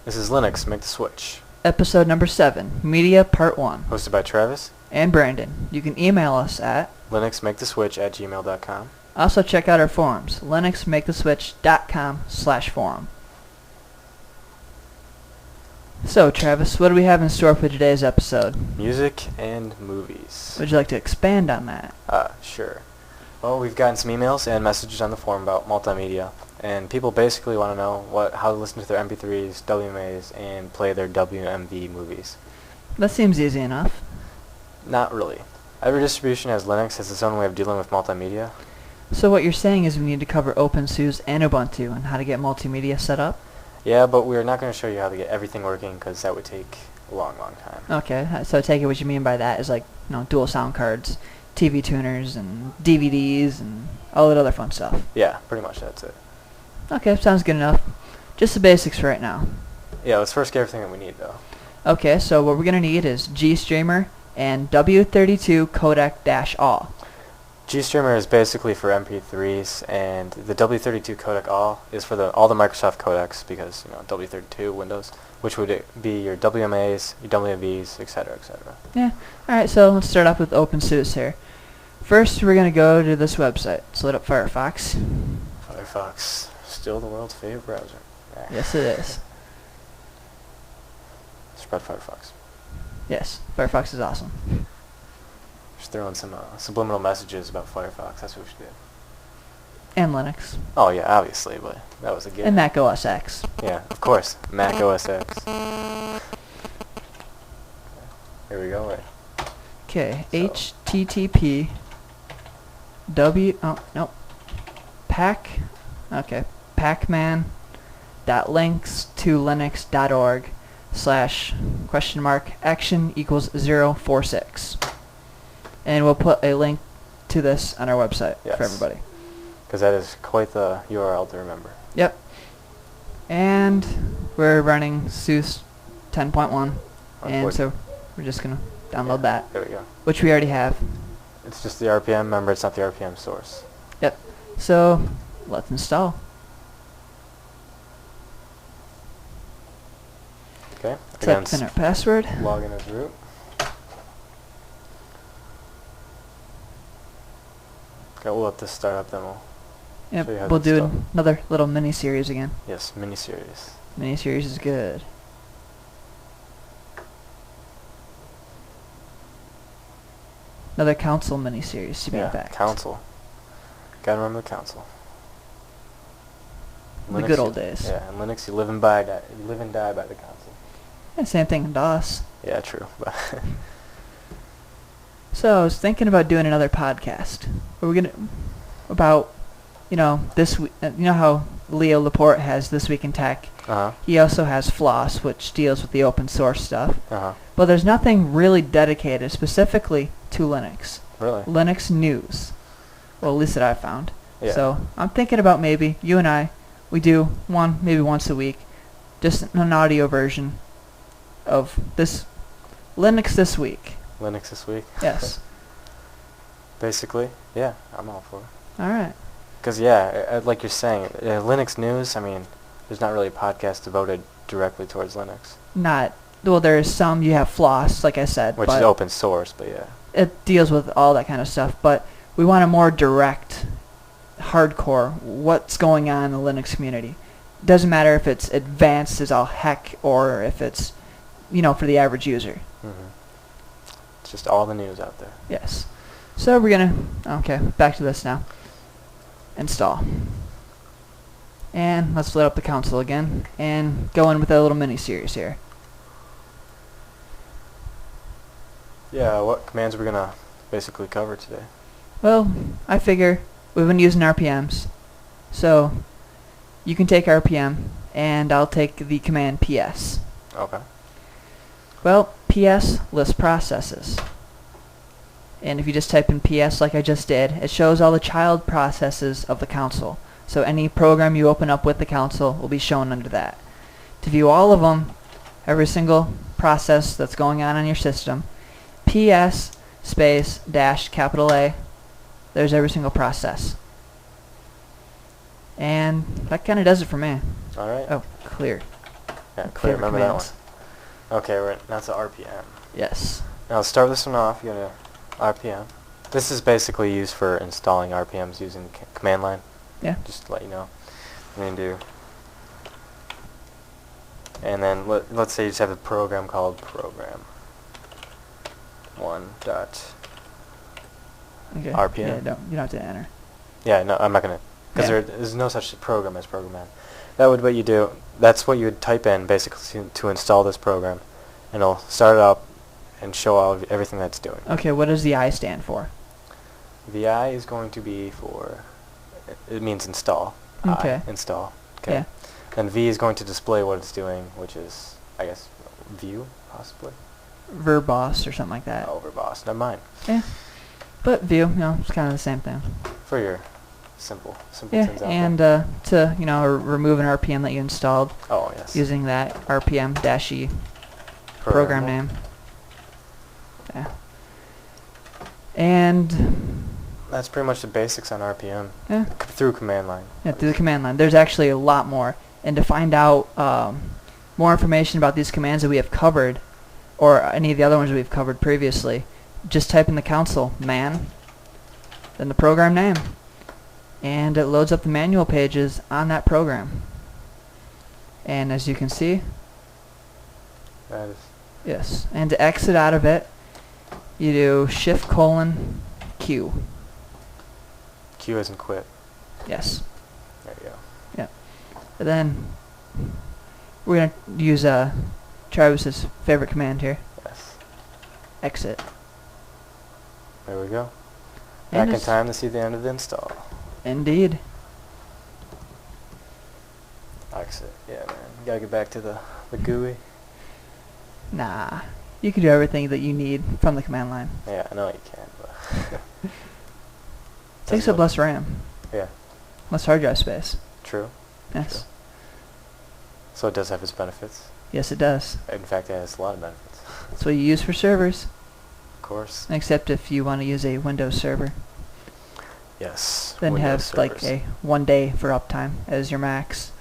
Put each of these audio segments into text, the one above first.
This is Linux, Make the Switch. Episode number 7, Media Part 1. Hosted by Travis. And Brandon. You can email us at linuxmaketheswitch@gmail.com. Also check out our forums, linuxmaketheswitch.com/forum. So, Travis, what do we have in store for today's episode? Music and movies. Would you like to expand on that? Sure. Well, we've gotten some emails and messages on the forum about multimedia, and people basically want to know how to listen to their MP3s, WMAs, and play their WMV movies. That seems easy enough. Not really. Every distribution has its own way of dealing with multimedia. So what you're saying is we need to cover OpenSUSE and Ubuntu and how to get multimedia set up? Yeah, but we're not going to show you how to get everything working because that would take a long time. Okay, so I take it what you mean by that is like, dual sound cards, TV tuners, and DVDs, and all that other fun stuff. Yeah, pretty much that's it. Okay, sounds good enough. Just the basics for right now. Yeah, let's first get everything that we need, though. Okay, so what we're going to need is GStreamer and W32 codec-all. GStreamer is basically for MP3s, and the W32 codec all is for all the Microsoft codecs because, W32 Windows, which would be your WMAs, your WMVs, etc., etc. Yeah, alright, so let's start off with OpenSUSE here. First, we're going to go to this website. Let's load up Firefox. Firefox, still the world's favorite browser. Yes, it is. Spread Firefox. Yes, Firefox is awesome. Just throwing some subliminal messages about Firefox. That's what we should do. And Linux. Oh yeah, obviously, but that was a given. And Mac OS X. Yeah, of course. Mac OS X. Here we go. Right. Okay, So. HTTP pacman.links2linux.org/?action=046. And we'll put a link to this on our website for everybody. Because that is quite the URL to remember. Yep. And we're running SUSE 10.1, and so we're just going to download that. There we go. Which we already have. It's just the RPM. Remember, it's not the RPM source. Yep. So let's install. Okay. Type in our password. Log in as root. Okay, we'll let this start up, then we'll show you how We'll to do install. another little mini-series again. Yes, mini-series. Mini-series is good. Another council mini-series, to be exact. Council. Gotta remember the council. The good old days. Yeah, in Linux you live and die by the council. Yeah, same thing in DOS. Yeah, true. So I was thinking about doing another podcast. Where we're this week. How Leo Laporte has This Week in Tech. He also has Floss, which deals with the open source stuff. But there's nothing really dedicated specifically to Linux. Really? Linux news. Well, at least that I found. Yeah. So I'm thinking about maybe you and I, we do maybe once a week, just an audio version of this Linux This Week. Linux This Week? Yes. Basically, yeah, I'm all for it. All right. Because, like you're saying, Linux news, there's not really a podcast devoted directly towards Linux. Well, there's some, you have Floss, like I said. Which is open source, but yeah. It deals with all that kind of stuff, but we want a more direct, hardcore, what's going on in the Linux community. Doesn't matter if it's advanced as all heck or if it's, for the average user. Mm-hmm. It's just all the news out there. Yes. So we're going to, back to this now. Install. And let's load up the console again and go in with a little mini-series here. Yeah, what commands are we going to basically cover today? Well, I figure we've been using RPMs. So you can take RPM and I'll take the command PS. Okay. Well, PS lists processes. And if you just type in PS like I just did, it shows all the child processes of the console. So any program you open up with the console will be shown under that. To view all of them, every single process that's going on your system, PS space dash capital A, there's every single process. And that kind of does it for me. All right. Oh, clear. Yeah, clear. favorite Remember commands. that one. Okay, now it's RPM. Yes. Now let's start this one off. You go to RPM. This is basically used for installing RPMs using command line. Yeah. Just to let you know. And then do. And then let's say you just have a program called program 1 dot. Okay. RPM. Yeah, you don't have to enter. Yeah, no, I'm not gonna, because Yeah. there's no such program as program man. That would what you do. That's what you would type in basically to install this program, and it'll start it up and show everything that's doing. Okay, what does the I stand for? The I is going to be for, it means install. Okay. Install. Okay. Yeah. Then V is going to display what it's doing, which is, I guess, view, possibly. Verbos or something like that. Over boss. Never mind. Yeah. But view, it's kind of the same thing. For your simple Yeah, things out and there. to remove an RPM that you installed Oh, yes. using that RPM-E program name. Yeah. And That's pretty much the basics on RPM. yeah, Through command line. through the command line. There's actually a lot more. And to find out more information about these commands that we have covered, or any of the other ones we've covered previously, just type in the console man, then the program name, and it loads up the manual pages on that program. And as you can see, That is yes, and to exit out of it, you do Shift:"Q. Q isn't quit. Yes. There you go. And then we're going to use Travis's favorite command here, Yes. exit. There we go. And Back in it's- time to see the end of the install. Indeed. Exit. Yeah, man. You gotta get back to the GUI. Nah. You can do everything that you need from the command line. Yeah, I know you can, but Takes doesn't up look- less RAM, Yeah, less hard drive space. true. Yes. True. So it does have its benefits. Yes, it does. In fact, it has a lot of benefits. That's what you use for servers, Of course. except if you want to use a Windows server. Yes. Then Windows have like servers. a 1 day for uptime as your max.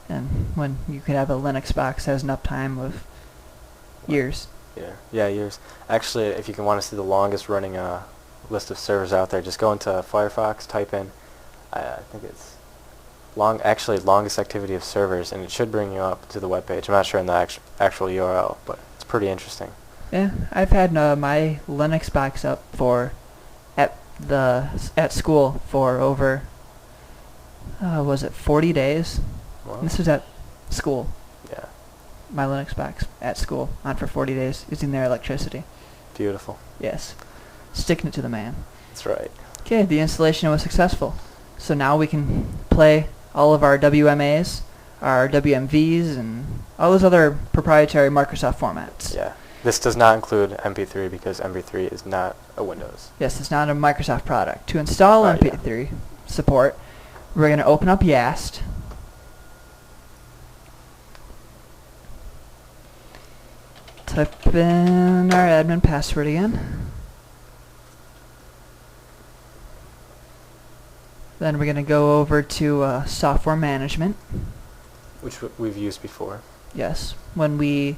And when you could have a Linux box that has an uptime of years. Yeah, years. Actually, if you can want to see the longest running list of servers out there, just go into Firefox, type in, I think it's longest activity of servers, and it should bring you up to the web page. I'm not sure in the actual URL, but it's pretty interesting. Yeah, I've had my Linux box up for at school for over was it 40 days? Well, This was at school. yeah, My Linux box at school on for 40 days using their electricity. beautiful. Yes, sticking it to the man. That's right. Okay, the installation was successful. So now we can play all of our WMAs, our WMVs, and all those other proprietary Microsoft formats. Yeah. This does not include MP3 because MP3 is not a Windows. Yes, it's not a Microsoft product. To install Yeah. MP3 support, we're going to open up Yast. Type in our admin password again. Then we're going to go over to software management. Which we've used before. Yes, when we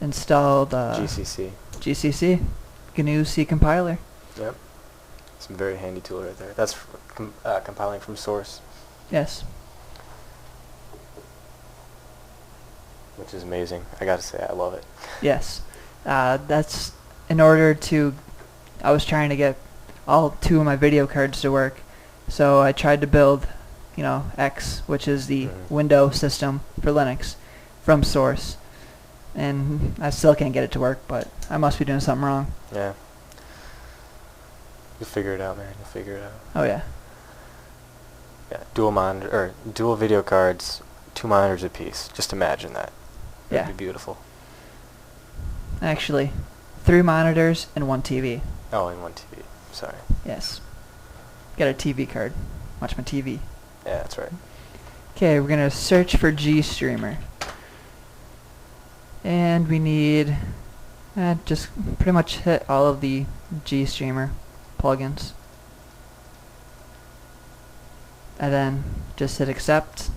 installed GCC. GCC, GNU C compiler. Yep. Some very handy tool right there. That's compiling from source, Yes. which is amazing. I gotta say, I love it. Yes. That's in order to, I was trying to get all 2 of my video cards to work. So I tried to build, X, which is the Window system for Linux, from source. And I still can't get it to work, but I must be doing something wrong. Yeah. You'll figure it out, man. You'll figure it out. Oh yeah. Yeah. Dual video cards, 2 monitors apiece. Just imagine that. Yeah. That'd be beautiful. Actually, 3 monitors and 1 TV. Oh, and 1 TV. Sorry. Yes. Got a TV card. Watch my TV. Yeah, that's right. Okay, we're gonna search for GStreamer. And we need just pretty much hit all of the GStreamer plugins. And then just hit accept.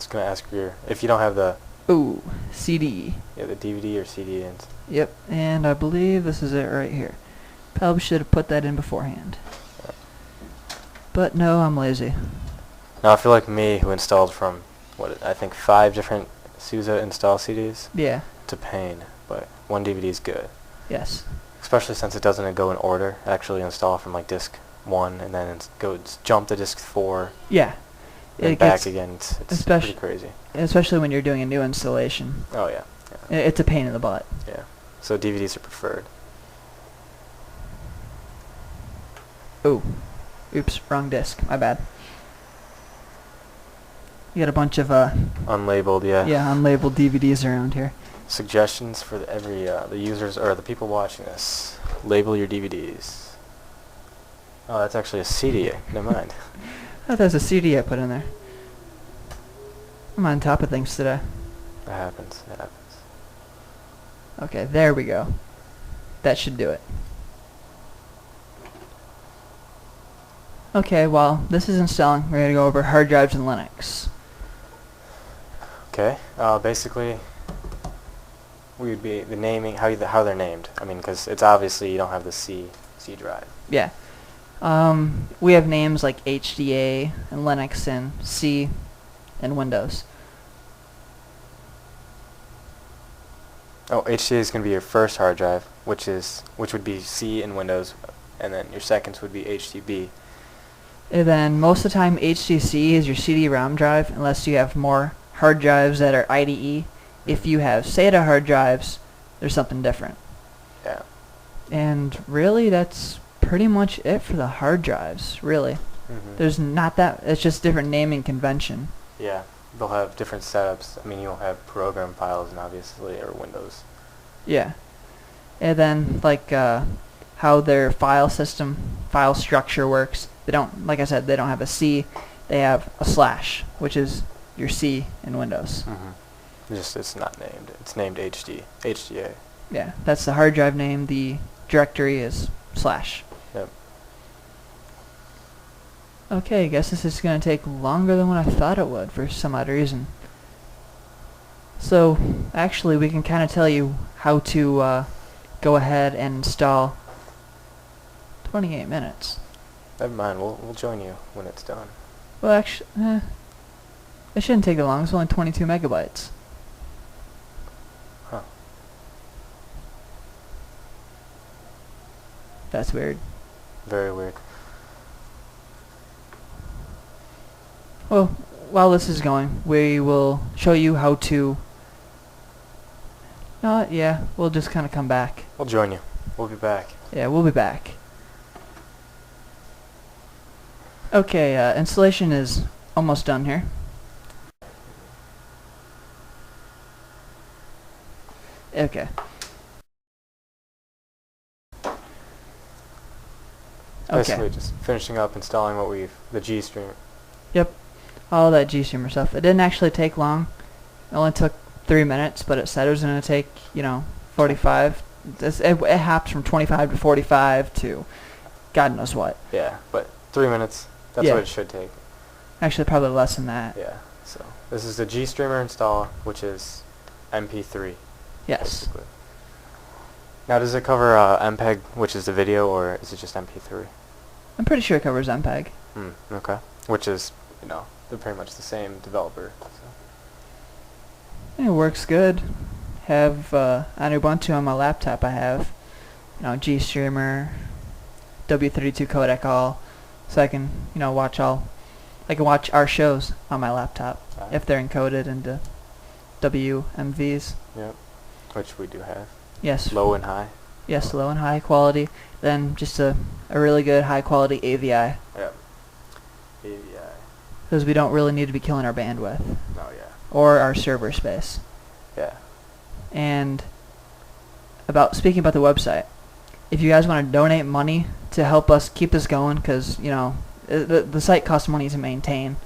It's gonna ask if you don't have the Ooh, CD. the DVD or CD in. Yep, and I believe this is it right here. Probably should have put that in beforehand. But no, I'm lazy. Now I feel like me, who installed from I think 5 different SUSE install CDs. Yeah. It's a pain, but one DVD is good. Yes. Especially since it doesn't go in order. Actually install from like disc 1 and then jump to disc 4. Yeah. And It back gets again. It's pretty crazy. Especially when you're doing a new installation. Oh yeah. It's a pain in the butt. Yeah. So DVDs are preferred. Ooh. Oops, wrong disc. My bad. You got a bunch of Unlabeled, yeah. Yeah, unlabeled DVDs around here. Suggestions for the users or the people watching this. Label your DVDs. Oh, that's actually a CD. Never mind. I thought that was a CD I put in there. I'm on top of things today. That happens. That happens. Okay, there we go. That should do it. Okay, while this is installing, we're going to go over hard drives in Linux. Okay. Basically, we would be the naming how they're named. I mean, because it's obviously you don't have the C drive. Yeah. We have names like HDA and Linux and C and Windows. Oh, HDA is going to be your first hard drive, which would be C in Windows, and then your seconds would be HDB. And then most of the time HDC is your CD-ROM drive, unless you have more hard drives that are IDE. If you have SATA hard drives, there's something different. Yeah. And really, that's pretty much it for the hard drives, really. Mm-hmm. There's not that, it's just different naming convention. Yeah. They'll have different setups. I mean, you'll have program files and obviously, or Windows. Yeah. And then, like, how their file structure works. They don't, like I said, they don't have a C. They have a slash, which is your C in Windows. Mm-hmm. It's not named. It's named HDA. Yeah, that's the hard drive name. The directory is slash. Yep. Okay, I guess this is going to take longer than what I thought it would for some odd reason. So, actually, we can kind of tell you how to go ahead and install 28 minutes. Never mind. We'll join you when it's done. Well, actually, it shouldn't take that long. It's only 22 megabytes. Huh. That's weird. Very weird. Well, while this is going, we will show you how to... yeah, we'll just kind of come back. We'll join you. We'll be back. Yeah, we'll be back. Okay, installation is almost done here. Okay. Basically just finishing up installing the GStreamer. Yep. All that GStreamer stuff. It didn't actually take long. It only took 3 minutes, but it said it was going to take, 45. It hops from 25 to 45 to God knows what. Yeah, but 3 minutes, that's what it should take. Actually, probably less than that. Yeah, so this is the GStreamer install, which is MP3. Yes. Basically. Now, does it cover MPEG, which is the video, or is it just MP3? I'm pretty sure it covers MPEG. Okay. Which is, they're pretty much the same developer. So. It works good. Have on Ubuntu on my laptop I have, GStreamer, W32 codec all, so I can, I can watch our shows on my laptop if they're encoded into WMVs. Yep. Which we do have. Yes. Low and high. Yes, low and high quality. Then just a really good high quality AVI. Yep. AVI. Because we don't really need to be killing our bandwidth. Oh yeah. Or our server space. Yeah. And speaking about the website, if you guys want to donate money to help us keep this going, because the site costs money to maintain.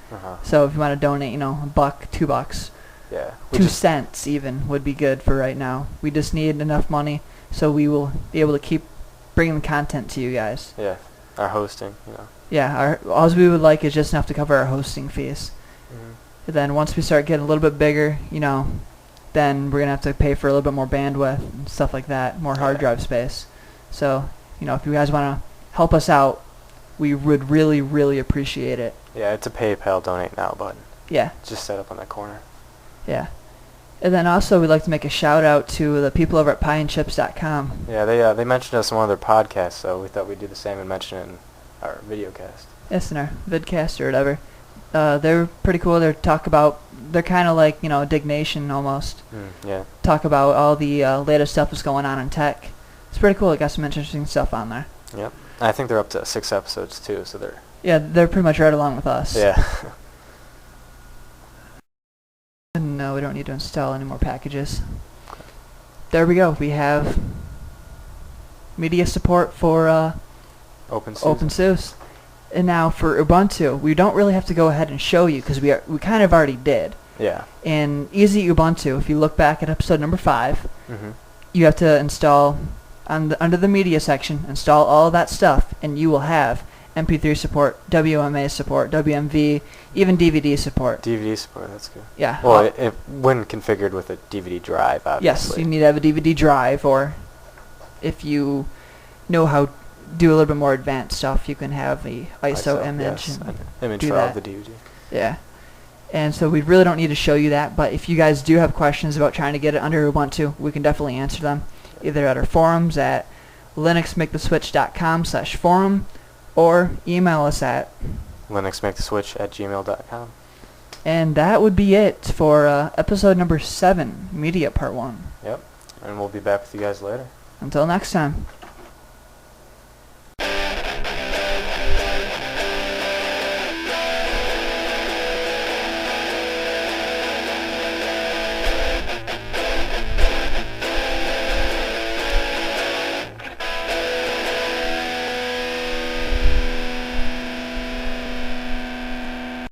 So if you want to donate, $1, $2. Yeah. 2 cents even would be good for right now. We just need enough money so we will be able to keep bringing the content to you guys. Yeah. Our hosting, Yeah. All we would like is just enough to cover our hosting fees. And then once we start getting a little bit bigger, then we're going to have to pay for a little bit more bandwidth and stuff like that, more hard drive space. So, if you guys want to help us out, we would really, really appreciate it. Yeah, it's a PayPal donate now button. Yeah. It's just set up on that corner. Yeah. And then also we'd like to make a shout out to the people over at pieandchips.com. Yeah, they mentioned us in one of their podcasts, so we thought we'd do the same and mention it in our video cast. Yes, in our vidcast or whatever. They're pretty cool. They're kind of like, Dignation almost. Yeah. Talk about all the latest stuff that's going on in tech. It's pretty cool. It got some interesting stuff on there. Yep. I think they're up to 6 episodes too, so they're... Yeah, they're pretty much right along with us. Yeah. No, we don't need to install any more packages. There we go. We have media support for OpenSUSE. And now for Ubuntu, we don't really have to go ahead and show you because we kind of already did. Yeah. In Easy Ubuntu, if you look back at episode number 5, Mm-hmm. you have to install under the media section, install all of that stuff, and you will have MP3 support, WMA support, WMV, even DVD support. DVD support, that's good. Yeah. Well, when configured with a DVD drive, obviously. Yes, you need to have a DVD drive, or if you know how do a little bit more advanced stuff, you can have the ISO image. Yes, and an image do file that. of the DVD. Yeah. And so we really don't need to show you that, but if you guys do have questions about trying to get it under Ubuntu, we can definitely answer them, either at our forums at linuxmaketheswitch.com/forum, or email us at linuxmaketheswitch@gmail.com. And that would be it for episode number 7, Media Part 1. Yep. And we'll be back with you guys later. Until next time.